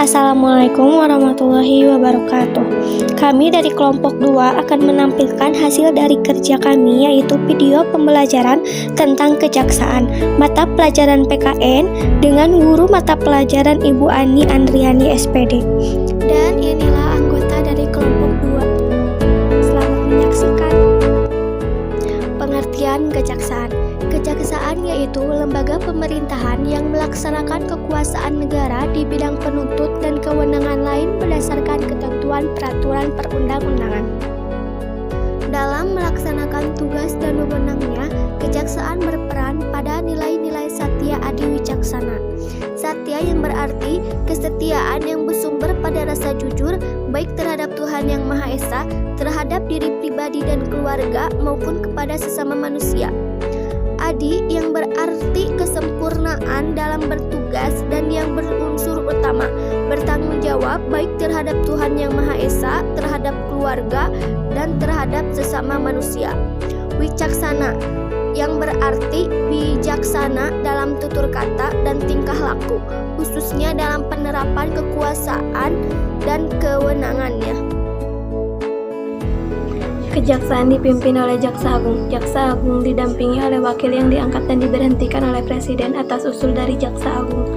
Assalamualaikum warahmatullahi wabarakatuh. Kami dari kelompok 2 akan menampilkan hasil dari kerja kami, yaitu video pembelajaran tentang kejaksaan mata pelajaran PKN dengan guru mata pelajaran Ibu Ani Andriani SPD. Dan inilah anggota dari kelompok 2. Selamat menyaksikan. Pengertian kejaksaan. Kejaksaan yaitu lembaga pemerintahan yang melaksanakan kekuasaan negara di bidang penuntut dan kewenangan lain berdasarkan ketentuan peraturan perundang-undangan. Dalam melaksanakan tugas dan wewenangnya, kejaksaan berperan pada nilai-nilai satya adi wicaksana. Satya yang berarti kesetiaan yang bersumber pada rasa jujur, baik terhadap Tuhan Yang Maha Esa, terhadap diri pribadi dan keluarga, maupun kepada sesama manusia. Adi yang berarti kesempurnaan dalam bertugas dan yang berunsur utama, bertanggung jawab baik terhadap Tuhan Yang Maha Esa, terhadap keluarga, dan terhadap sesama manusia. Wicaksana yang berarti bijaksana dalam tutur kata dan tingkah laku, khususnya dalam penerapan kekuasaan dan kewenangannya. Kejaksaan dipimpin oleh Jaksa Agung. Jaksa Agung didampingi oleh wakil yang diangkat dan diberhentikan oleh Presiden atas usul dari Jaksa Agung.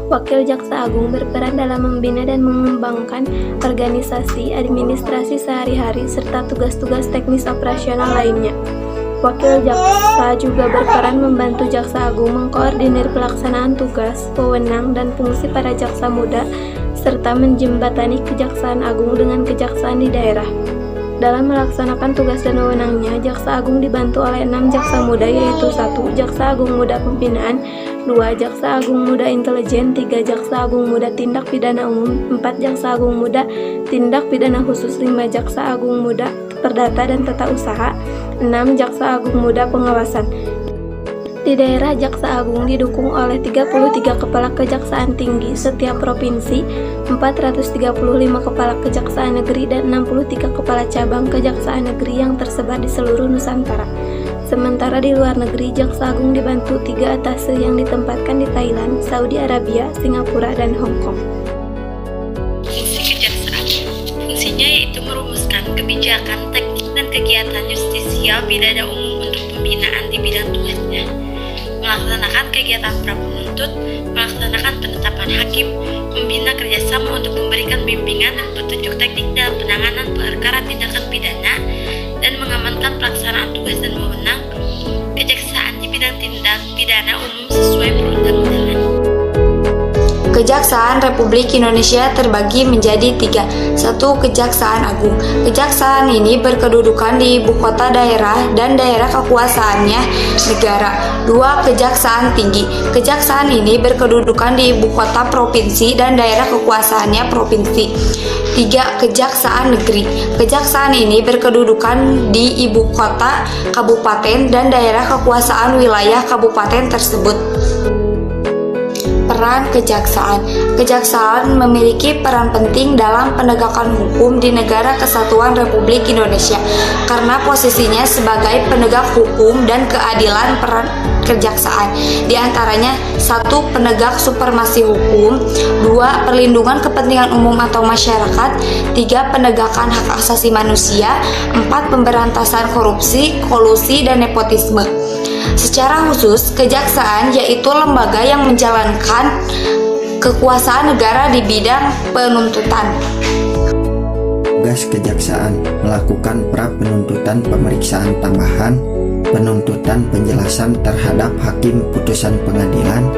Wakil Jaksa Agung berperan dalam membina dan mengembangkan organisasi, administrasi sehari-hari, serta tugas-tugas teknis operasional lainnya. Wakil Jaksa juga berperan membantu Jaksa Agung mengkoordinir pelaksanaan tugas, wewenang, dan fungsi para Jaksa Muda, serta menjembatani Kejaksaan Agung dengan kejaksaan di daerah. Dalam melaksanakan tugas dan wewenangnya, Jaksa Agung dibantu oleh 6 Jaksa Muda, yaitu 1. Jaksa Agung Muda Pembinaan, 2. Jaksa Agung Muda Intelijen, 3. Jaksa Agung Muda Tindak Pidana Umum, 4. Jaksa Agung Muda Tindak Pidana Khusus, 5. Jaksa Agung Muda Perdata dan Tata Usaha, 6. Jaksa Agung Muda Pengawasan. Di daerah, Jaksa Agung didukung oleh 33 kepala kejaksaan tinggi setiap provinsi, 435 kepala kejaksaan negeri, dan 63 kepala cabang kejaksaan negeri yang tersebar di seluruh Nusantara. Sementara di luar negeri, Jaksa Agung dibantu 3 atase yang ditempatkan di Thailand, Saudi Arabia, Singapura, dan Hong Kong. Fungsi kejaksaan. Fungsinya yaitu merumuskan kebijakan, teknik, dan kegiatan justisial pidana umum untuk pembinaan di bidang tugasnya, melaksanakan kegiatan pra-penuntut, melaksanakan penetapan hakim, membina kerjasama untuk memberikan bimbingan dan petunjuk teknik dalam penanganan perkara tindakan pidana, dan mengamankan pelaksanaan tugas dan wewenang kejaksaan di bidang tindak pidana umum sesuai perundang-undangan. Kejaksaan Republik Indonesia terbagi menjadi 3. 1. Kejaksaan Agung. Kejaksaan ini berkedudukan di ibu kota daerah dan daerah kekuasaannya negara. 2. Kejaksaan Tinggi. Kejaksaan ini berkedudukan di ibu kota provinsi dan daerah kekuasaannya provinsi. 3. Kejaksaan Negeri. Kejaksaan ini berkedudukan di ibu kota, kabupaten, dan daerah kekuasaan wilayah kabupaten tersebut. Peran kejaksaan. Kejaksaan memiliki peran penting dalam penegakan hukum di negara kesatuan Republik Indonesia karena posisinya sebagai penegak hukum dan keadilan. Peran kejaksaan di antaranya: 1. Penegak supremasi hukum, 2. Perlindungan kepentingan umum atau masyarakat, 3. Penegakan hak asasi manusia, 4. Pemberantasan korupsi, kolusi, dan nepotisme. Secara khusus, kejaksaan yaitu lembaga yang menjalankan kekuasaan negara di bidang penuntutan. Tugas kejaksaan: melakukan pra-penuntutan, pemeriksaan tambahan, penuntutan, penjelasan terhadap hakim putusan pengadilan,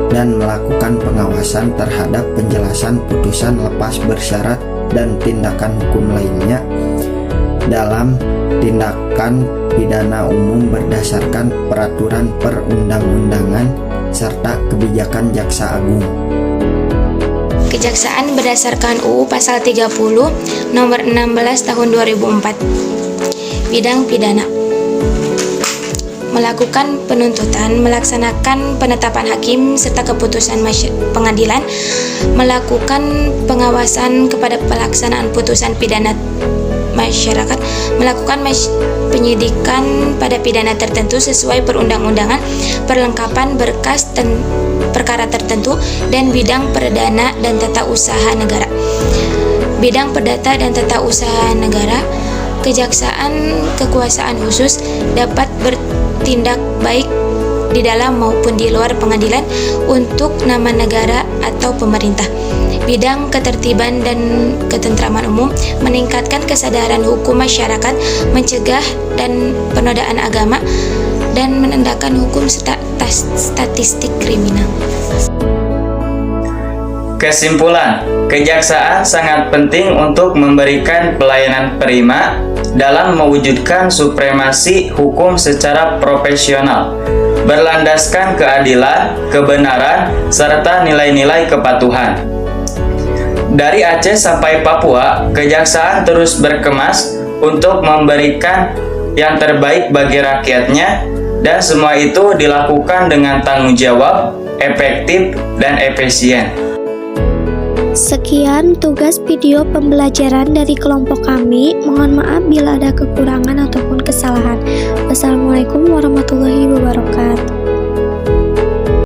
dan melakukan pengawasan terhadap penjelasan putusan lepas bersyarat dan tindakan hukum lainnya dalam tindakan pidana umum berdasarkan peraturan perundang-undangan serta kebijakan Jaksa Agung. Kejaksaan berdasarkan UU Pasal 30 Nomor 16 Tahun 2004. Bidang pidana: melakukan penuntutan, melaksanakan penetapan hakim serta keputusan pengadilan, melakukan pengawasan kepada pelaksanaan putusan pidana masyarakat, melakukan penyidikan pada pidana tertentu sesuai perundang-undangan, perlengkapan berkas dan perkara tertentu dan bidang perdana dan tata usaha negara. Bidang perdata dan tata usaha negara, kejaksaan kekuasaan khusus dapat bertindak baik di dalam maupun di luar pengadilan untuk nama negara atau pemerintah. Bidang ketertiban dan ketentraman umum, meningkatkan kesadaran hukum masyarakat, mencegah dan penodaan agama, dan menegakkan hukum statistik kriminal. Kesimpulan, kejaksaan sangat penting untuk memberikan pelayanan prima dalam mewujudkan supremasi hukum secara profesional, berlandaskan keadilan, kebenaran, serta nilai-nilai kepatuhan. Dari Aceh sampai Papua, kejaksaan terus berkemas untuk memberikan yang terbaik bagi rakyatnya, dan semua itu dilakukan dengan tanggung jawab, efektif, dan efisien. Sekian tugas video pembelajaran dari kelompok kami. Mohon maaf bila ada kekurangan ataupun kesalahan. Wassalamualaikum warahmatullahi